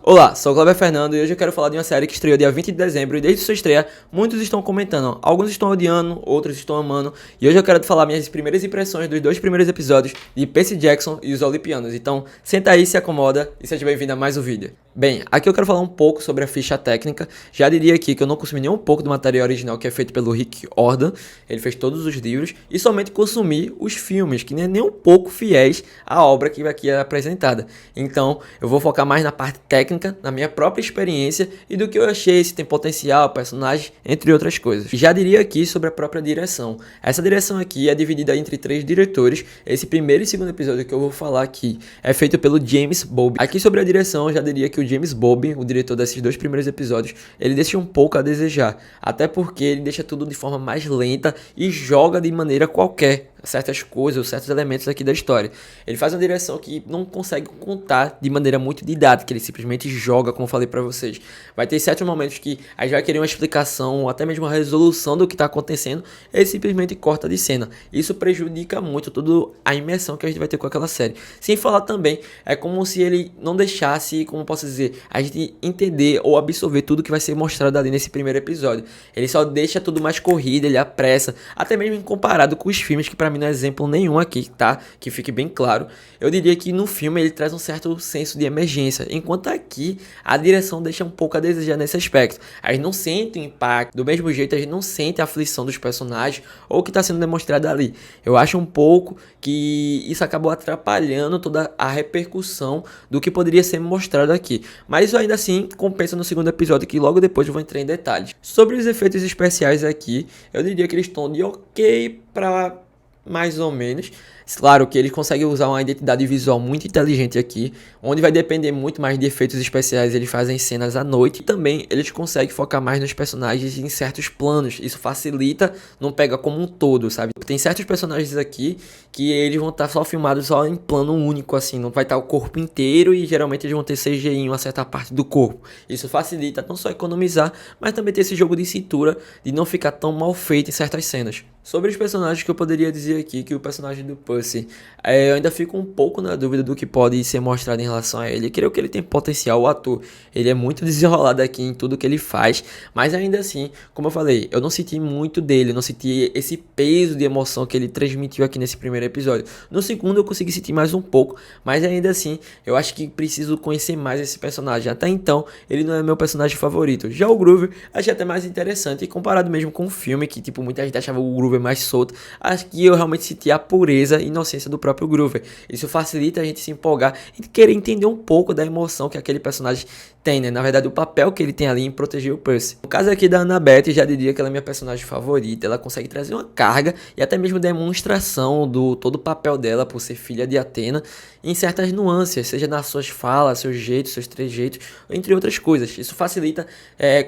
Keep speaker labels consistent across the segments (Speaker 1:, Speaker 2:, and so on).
Speaker 1: Olá, sou o Cláudio Fernando e hoje eu quero falar de uma série que estreou dia 20 de dezembro e desde sua estreia muitos estão comentando, alguns estão odiando, outros estão amando e hoje eu quero falar minhas primeiras impressões dos dois primeiros episódios de Percy Jackson e os Olimpianos, então senta aí, se acomoda e seja bem-vindo a mais um vídeo. Bem, aqui eu quero falar um pouco sobre a ficha técnica, já diria aqui que eu não consumi nem um pouco do material original que é feito pelo Rick Riordan, ele fez todos os livros e somente consumi os filmes, que nem um pouco fiéis à obra que aqui é apresentada, então eu vou focar mais na parte técnica, na minha própria experiência e do que eu achei, se tem potencial, personagem, entre outras coisas. Já diria aqui sobre a própria direção. Essa direção aqui é dividida entre 3 diretores. Esse primeiro e segundo episódio que eu vou falar aqui é feito pelo James Bobby. Aqui sobre a direção, eu já diria que o James Bobby, o diretor desses 2 primeiros episódios, ele deixa um pouco a desejar. Até porque ele deixa tudo de forma mais lenta e joga de maneira qualquer certas coisas ou certos elementos aqui da história. Ele faz uma direção que não consegue contar de maneira muito didática, ele simplesmente joga, como eu falei pra vocês. Vai ter certos momentos que a gente vai querer uma explicação ou até mesmo uma resolução do que tá acontecendo, ele simplesmente corta de cena. Isso prejudica muito toda a imersão que a gente vai ter com aquela série. Sem falar também, é como se ele não deixasse, como posso dizer, a gente entender ou absorver tudo que vai ser mostrado ali nesse primeiro episódio. Ele só deixa tudo mais corrido, ele apressa, até mesmo comparado com os filmes que pra mim não é exemplo nenhum aqui, tá? Que fique bem claro. Eu diria que no filme ele traz um certo senso de emergência, enquanto aqui a direção deixa um pouco a desejar nesse aspecto. A gente não sente o impacto, do mesmo jeito a gente não sente a aflição dos personagens ou o que está sendo demonstrado ali. Eu acho um pouco que isso acabou atrapalhando toda a repercussão do que poderia ser mostrado aqui. Mas isso ainda assim compensa no segundo episódio, que logo depois eu vou entrar em detalhes. Sobre os efeitos especiais aqui, eu diria que eles estão de ok para mais ou menos. Claro que eles conseguem usar uma identidade visual muito inteligente aqui, onde vai depender muito mais de efeitos especiais. Eles fazem cenas à noite e também eles conseguem focar mais nos personagens em certos planos. Isso facilita, não pega como um todo, sabe? Tem certos personagens aqui que eles vão estar só filmados só em plano único, assim, não vai estar o corpo inteiro e geralmente eles vão ter CGI em uma certa parte do corpo. Isso facilita não só economizar, mas também ter esse jogo de cintura de não ficar tão mal feito em certas cenas. Sobre os personagens que eu poderia dizer aqui, que o personagem do Percy, eu ainda fico um pouco na dúvida do que pode ser mostrado em relação a ele. Eu creio que ele tem potencial, o ator, ele é muito desenrolado aqui em tudo que ele faz, mas ainda assim, como eu falei, eu não senti muito dele, não senti esse peso de emoção que ele transmitiu aqui nesse primeiro episódio. No segundo eu consegui sentir mais um pouco, mas ainda assim, eu acho que preciso conhecer mais esse personagem. Até então, ele não é meu personagem favorito. Já o Grover, achei até mais interessante, e comparado mesmo com o filme, que tipo, muita gente achava o Grover mais solto, acho que eu realmente senti a pureza e inocência do próprio Grover. Isso facilita a gente se empolgar e querer entender um pouco da emoção que aquele personagem tem, né? Na verdade, o papel que ele tem ali em proteger o Percy. No caso aqui da Annabeth, já diria que ela é minha personagem favorita. Ela consegue trazer uma carga e até mesmo demonstração do todo o papel dela por ser filha de Atena em certas nuances, seja nas suas falas, seus jeitos, seus trejeitos, entre outras coisas. Isso facilita,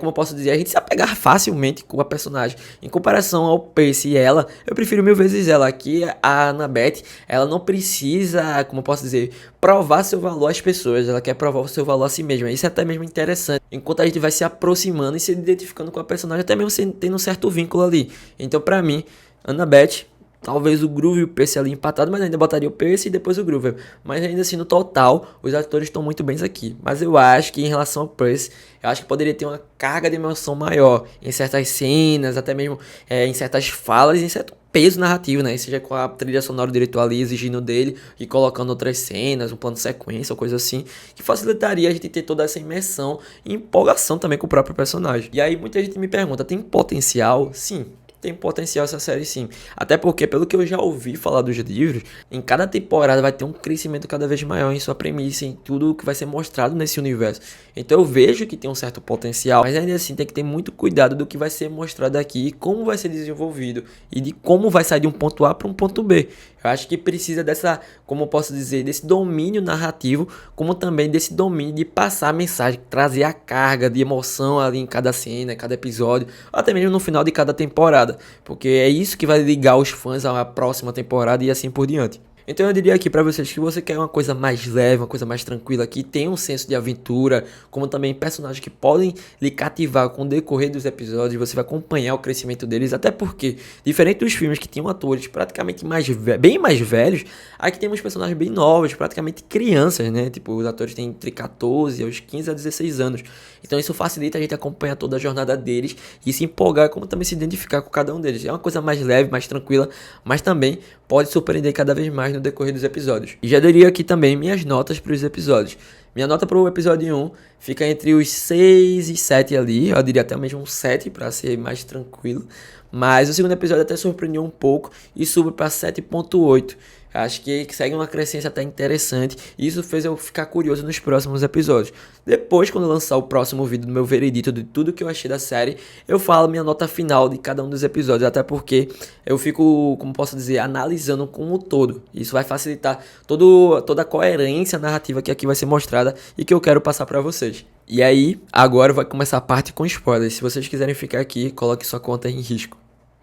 Speaker 1: como eu posso dizer, a gente se apegar facilmente com a personagem. Em comparação ao Percy e ela, eu prefiro 1000 vezes ela. Aqui a Annabeth, ela não precisa, como eu posso dizer, provar seu valor às pessoas, ela quer provar o seu valor a si mesma. Isso é até mesmo interessante, enquanto a gente vai se aproximando e se identificando com a personagem, até mesmo tendo um certo vínculo ali. Então, pra mim, Annabeth, talvez o Groove e o Percy ali empatado, mas ainda botaria o Percy e depois o Groove. Mas ainda assim, no total, os atores estão muito bem aqui. Mas eu acho que em relação ao Percy, eu acho que poderia ter uma carga de emoção maior em certas cenas, até mesmo em certas falas, em certo peso narrativo, né? Seja com a trilha sonora do diretor ali exigindo dele e colocando outras cenas, um plano de sequência ou coisa assim, que facilitaria a gente ter toda essa imersão e empolgação também com o próprio personagem. E aí muita gente me pergunta, tem potencial? Sim. Tem potencial essa série sim, até porque pelo que eu já ouvi falar dos livros, em cada temporada vai ter um crescimento cada vez maior em sua premissa, em tudo que vai ser mostrado nesse universo. Então eu vejo que tem um certo potencial, mas ainda assim tem que ter muito cuidado do que vai ser mostrado aqui, e como vai ser desenvolvido e de como vai sair de um ponto A para um ponto B. Eu acho que precisa dessa, como eu posso dizer, desse domínio narrativo, como também desse domínio de passar a mensagem, trazer a carga de emoção ali em cada cena, em cada episódio, ou até mesmo no final de cada temporada, porque é isso que vai ligar os fãs à próxima temporada e assim por diante. Então eu diria aqui pra vocês que você quer uma coisa mais leve, uma coisa mais tranquila, que tem um senso de aventura, como também personagens que podem lhe cativar com o decorrer dos episódios, você vai acompanhar o crescimento deles, até porque, diferente dos filmes que tinham atores praticamente bem mais velhos, aqui temos personagens bem novos, praticamente crianças, né? Tipo, os atores têm entre 14 aos 15 a 16 anos. Então isso facilita a gente acompanhar toda a jornada deles e se empolgar, como também se identificar com cada um deles. É uma coisa mais leve, mais tranquila, mas também pode surpreender cada vez mais no decorrer dos episódios. E já daria aqui também minhas notas para os episódios. Minha nota para o episódio 1 fica entre os 6 e 7 ali, eu diria até mesmo um 7 para ser mais tranquilo. Mas o segundo episódio até surpreendeu um pouco e subiu para 7.8. Acho que segue uma crescência até interessante e isso fez eu ficar curioso nos próximos episódios. Depois, quando eu lançar o próximo vídeo do meu veredito de tudo que eu achei da série, eu falo minha nota final de cada um dos episódios, até porque eu fico, como posso dizer, analisando como um todo. Isso vai facilitar toda a coerência narrativa que aqui vai ser mostrada e que eu quero passar para vocês. E aí, agora vai começar a parte com spoilers. Se vocês quiserem ficar aqui, coloque sua conta em risco.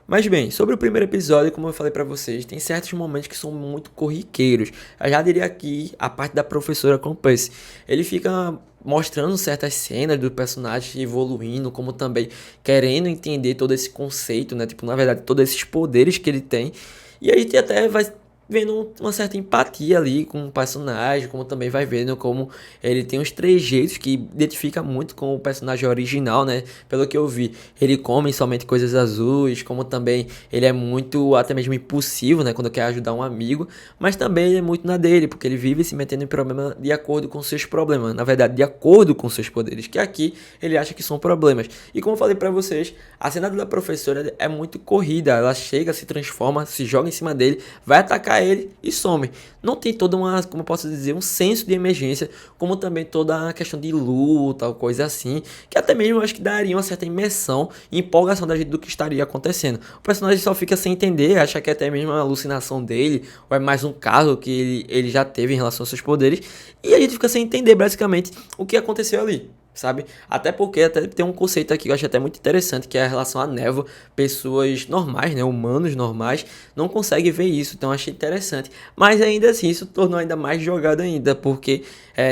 Speaker 1: Mas bem, sobre o primeiro episódio, como eu falei pra vocês, tem certos momentos que são muito corriqueiros. Eu já diria aqui a parte da professora com o Percy. Ele fica mostrando certas cenas do personagem evoluindo, como também querendo entender todo esse conceito, né? Tipo, na verdade, todos esses poderes que ele tem. E aí a gente até vai vendo uma certa empatia ali com o personagem, como também vai vendo como ele tem uns trejeitos que identifica muito com o personagem original, né? Pelo que eu vi, ele come somente coisas azuis, como também ele é muito até mesmo impulsivo, né? Quando quer ajudar um amigo, mas também ele é muito na dele, porque ele vive se metendo em problema de acordo com seus problemas, na verdade, de acordo com seus poderes, que aqui ele acha que são problemas. E como eu falei pra vocês, a cena da professora é muito corrida, ela chega, se transforma, se joga em cima dele, vai atacar ele e some. Não tem toda uma, como eu posso dizer, um senso de emergência, como também toda a questão de luta ou coisa assim, que até mesmo eu acho que daria uma certa imersão e empolgação da gente do que estaria acontecendo. O personagem só fica sem entender, acha que é até mesmo uma alucinação dele, ou é mais um caso que ele já teve em relação aos seus poderes, e a gente fica sem entender basicamente o que aconteceu ali. Sabe? Até porque até tem um conceito aqui que eu acho até muito interessante, que é a relação à névoa. Pessoas normais, né, humanos normais, não conseguem ver isso, então eu achei interessante. Mas ainda assim, isso tornou ainda mais jogado ainda, porque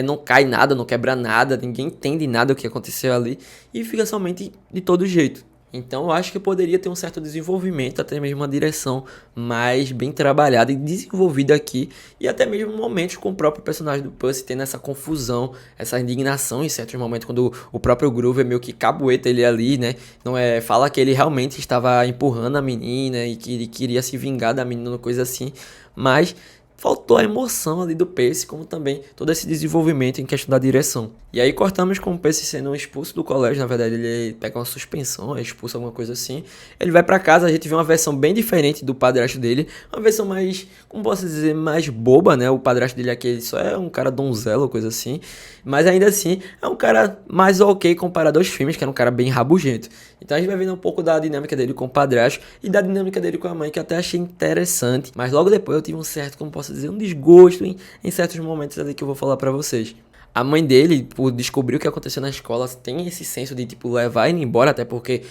Speaker 1: não cai nada, não quebra nada, ninguém entende nada do que aconteceu ali, e fica somente de todo jeito. Então eu acho que poderia ter um certo desenvolvimento, até mesmo uma direção mais bem trabalhada e desenvolvida aqui, e até mesmo momentos com o próprio personagem do Percy tendo essa confusão, essa indignação em certos momentos, quando o próprio Groover meio que cabueta ele ali, né? Não fala que ele realmente estava empurrando a menina e que ele queria se vingar da menina, coisa assim, mas faltou a emoção ali do Percy, como também todo esse desenvolvimento em questão da direção. E aí cortamos com o Percy sendo expulso do colégio, na verdade ele pega uma suspensão, é expulso, alguma coisa assim. Ele vai pra casa, a gente vê uma versão bem diferente do padrasto dele, uma versão mais, como posso dizer, mais boba, né? O padrasto dele aqui, ele só é um cara donzelo, coisa assim, mas ainda assim é um cara mais ok comparado aos filmes, que era um cara bem rabugento. Então a gente vai vendo um pouco da dinâmica dele com o padrasto e da dinâmica dele com a mãe, que eu até achei interessante, mas logo depois eu tive um certo, como posso dizer, um desgosto em certos momentos ali que eu vou falar pra vocês. A mãe dele, por descobrir o que aconteceu na escola, tem esse senso de, tipo, levar ele embora, até porque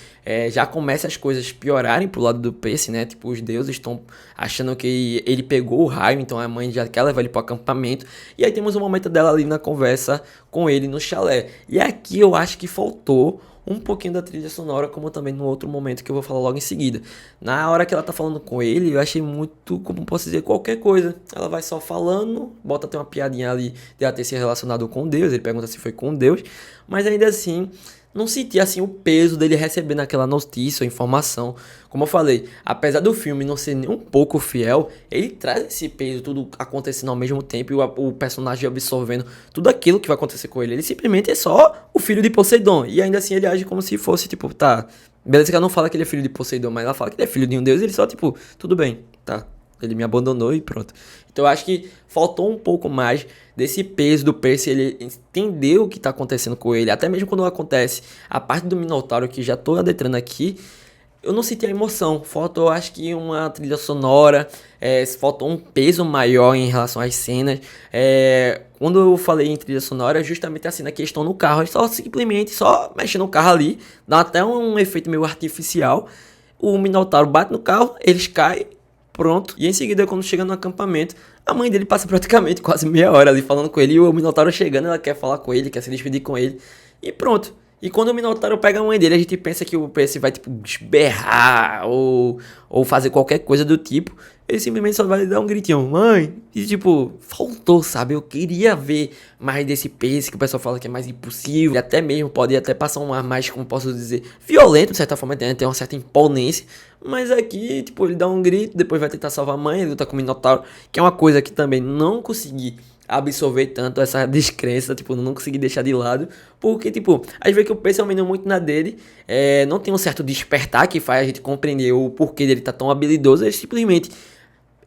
Speaker 1: já começa as coisas piorarem pro lado do Percy, né? Tipo, os deuses estão achando que ele pegou o raio, então a mãe já quer levar ele pro acampamento. E aí temos um momento dela ali na conversa com ele no chalé. E aqui eu acho que faltou um pouquinho da trilha sonora, como também no outro momento que eu vou falar logo em seguida. Na hora que ela tá falando com ele, eu achei muito, como posso dizer, qualquer coisa. Ela vai só falando, bota até uma piadinha ali de ela ter se relacionado com Deus, ele pergunta se foi com Deus, mas ainda assim, não senti assim o peso dele recebendo aquela notícia ou informação. Como eu falei, apesar do filme não ser nem um pouco fiel, ele traz esse peso, tudo acontecendo ao mesmo tempo e o personagem absorvendo tudo aquilo que vai acontecer com ele. Ele simplesmente é só o filho de Poseidon, e ainda assim ele age como se fosse, tipo, tá, beleza que ela não fala que ele é filho de Poseidon, mas ela fala que ele é filho de um deus e ele só, tipo, tudo bem, tá, ele me abandonou e pronto. Então eu acho que faltou um pouco mais desse peso do Percy, ele entender o que tá acontecendo com ele, até mesmo quando acontece a parte do Minotauro, que já tô adentrando aqui, eu não senti a emoção, faltou acho que uma trilha sonora, faltou um peso maior em relação às cenas. Quando eu falei em trilha sonora, é justamente a cena que eles estão no carro, simplesmente só mexendo no carro ali, dá até um efeito meio artificial, o Minotauro bate no carro, eles caem, pronto. E em seguida, quando chega no acampamento, a mãe dele passa praticamente quase meia hora ali falando com ele. E o Minotauro chegando, ela quer falar com ele, quer se despedir com ele. E pronto. E quando o Minotauro pega a mãe dele, a gente pensa que o Percy vai, tipo, berrar ou fazer qualquer coisa do tipo. Ele simplesmente só vai dar um gritinho, mãe. E, tipo, faltou, sabe? Eu queria ver mais desse Percy, que o pessoal fala que é mais impossível. Ele até mesmo pode até passar um ar mais, como posso dizer, violento, de certa forma, tem uma certa imponência. Mas aqui, tipo, ele dá um grito, depois vai tentar salvar a mãe, ele luta com o Minotauro, que é uma coisa que também não consegui absorver tanto essa descrença, tipo, não consegui deixar de lado, porque, tipo, às vezes que o Percy é um menino muito na dele, não tem um certo despertar que faz a gente compreender o porquê dele tá tão habilidoso, ele simplesmente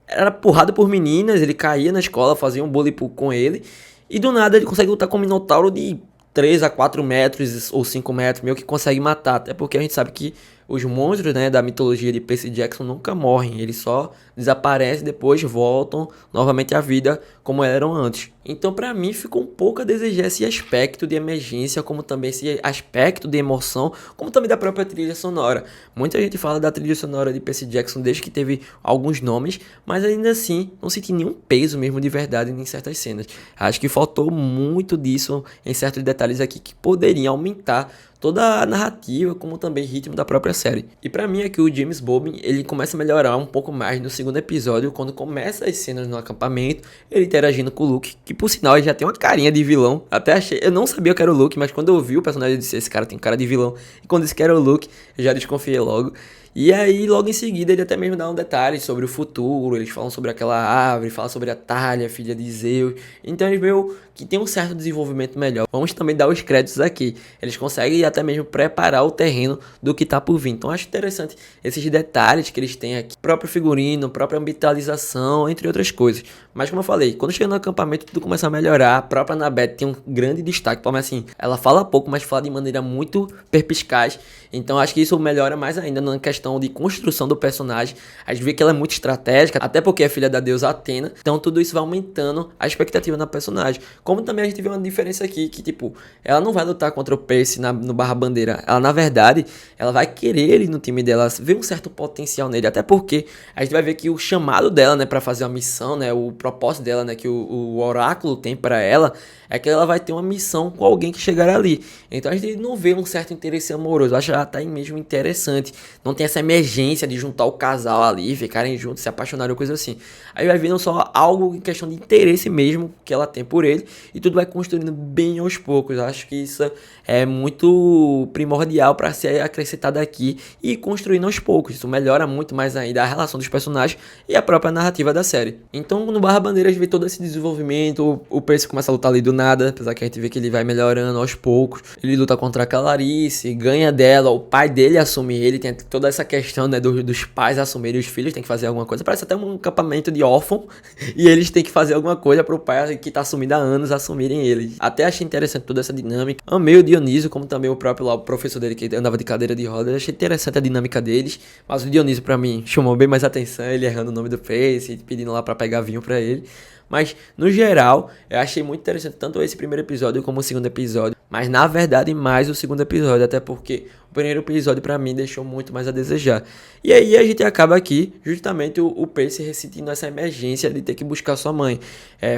Speaker 1: era porrado por meninas, ele caía na escola, fazia um bullying com ele, e do nada ele consegue lutar com um Minotauro de 3 a 4 metros ou 5 metros, meio que consegue matar, até porque a gente sabe que os monstros, né, da mitologia de Percy Jackson nunca morrem, eles só desaparecem e depois voltam novamente à vida como eram antes. Então, pra mim, ficou um pouco a desejar esse aspecto de emergência, como também esse aspecto de emoção, como também da própria trilha sonora. Muita gente fala da trilha sonora de Percy Jackson desde que teve alguns nomes, mas ainda assim não senti nenhum peso mesmo de verdade em certas cenas. Acho que faltou muito disso em certos detalhes aqui que poderiam aumentar toda a narrativa, como também ritmo da própria série. E pra mim aqui o James Baldwin, ele começa a melhorar um pouco mais no segundo episódio, quando começa as cenas no acampamento, ele interagindo com o Luke, que por sinal ele já tem uma carinha de vilão. Até achei, eu não sabia que era o Luke, mas quando eu vi o personagem eu disse, esse cara tem cara de vilão. E quando disse que era o Luke, eu já desconfiei logo. E aí, logo em seguida, ele até mesmo dá um detalhe sobre o futuro, eles falam sobre aquela árvore, falam sobre a Thalia, filha de Zeus. Então eles veem que tem um certo desenvolvimento melhor. Vamos também dar os créditos aqui. Eles conseguem até mesmo preparar o terreno do que tá por vir. Então acho interessante esses detalhes que eles têm aqui. Próprio figurino, própria ambientalização, entre outras coisas. Mas como eu falei, quando chega no acampamento tudo começa a melhorar. A própria Annabeth tem um grande destaque. Mas assim, ela fala pouco, mas fala de maneira muito perspicaz. Então acho que isso melhora mais ainda na questão de construção do personagem. A gente vê que ela é muito estratégica, até porque é filha da deusa Atena. Então tudo isso vai aumentando a expectativa na personagem. Como também a gente vê uma diferença aqui, que tipo, ela não vai lutar contra o Percy no Barra Bandeira. Ela, na verdade, ela vai querer ele no time dela, vê um certo potencial nele. Até porque a gente vai ver que o chamado dela, né, pra fazer uma missão, né, o propósito dela, né, que o oráculo tem pra ela, é que ela vai ter uma missão com alguém que chegar ali. Então a gente não vê um certo interesse amoroso. Eu acho ela até mesmo interessante. Não tem essa emergência de juntar o casal ali, ficarem juntos, se apaixonarem ou coisa assim. Aí vai vendo só algo em questão de interesse mesmo que ela tem por ele. E tudo vai construindo bem aos poucos. Eu acho que isso é muito primordial para ser acrescentado aqui e construindo aos poucos. Isso melhora muito mais ainda a relação dos personagens e a própria narrativa da série. Então no Barra Bandeira a gente vê todo esse desenvolvimento. O Percy começa a lutar ali do nada, apesar que a gente vê que ele vai melhorando aos poucos. Ele luta contra a Clarice, ganha dela, o pai dele assume ele, tem toda essa questão, né, dos pais assumirem os filhos, tem que fazer alguma coisa. Parece até um acampamento de órfão e eles têm que fazer alguma coisa pro pai que tá assumindo há anos assumirem ele. Até achei interessante toda essa dinâmica. Amei o Dionísio, como também o próprio lá, o professor dele que andava de cadeira de rodas. Achei interessante a dinâmica deles, mas o Dionísio pra mim chamou bem mais atenção, ele errando o nome do Percy, pedindo lá pra pegar vinho pra ele. Mas, no geral, eu achei muito interessante tanto esse primeiro episódio como o segundo episódio. Mas, na verdade, mais o segundo episódio. Até porque o primeiro episódio, pra mim, deixou muito mais a desejar. E aí, a gente acaba aqui, justamente, o Percy ressentindo essa emergência de ter que buscar sua mãe.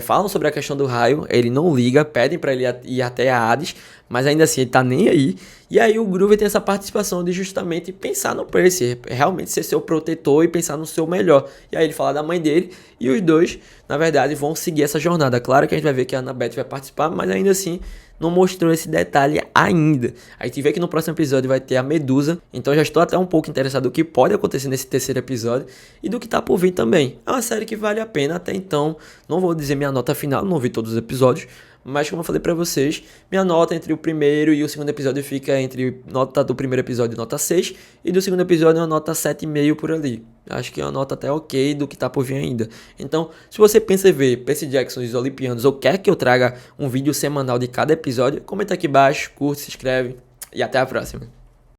Speaker 1: Falam sobre a questão do raio, ele não liga, pedem pra ele ir até a Hades. Mas, ainda assim, ele tá nem aí. E aí, o Groover tem essa participação de justamente pensar no Percy. Realmente ser seu protetor e pensar no seu melhor. E aí, ele fala da mãe dele. E os dois, na verdade, vão seguir essa jornada. Claro que a gente vai ver que a Annabeth vai participar, mas ainda assim não mostrou esse detalhe ainda. A gente vê que no próximo episódio vai ter a Medusa, então já estou até um pouco interessado do que pode acontecer nesse terceiro episódio e do que tá por vir também. É uma série que vale a pena até então, não vou dizer minha nota final, não vi todos os episódios, mas como eu falei pra vocês, minha nota entre o primeiro e o segundo episódio fica entre nota do primeiro episódio nota 6 e do segundo episódio uma nota 7,5 por ali. Acho que é uma nota até ok do que tá por vir ainda. Então, se você pensa em ver Percy Jackson e os Olimpianos ou quer que eu traga um vídeo semanal de cada episódio, comenta aqui embaixo, curte, se inscreve e até a próxima.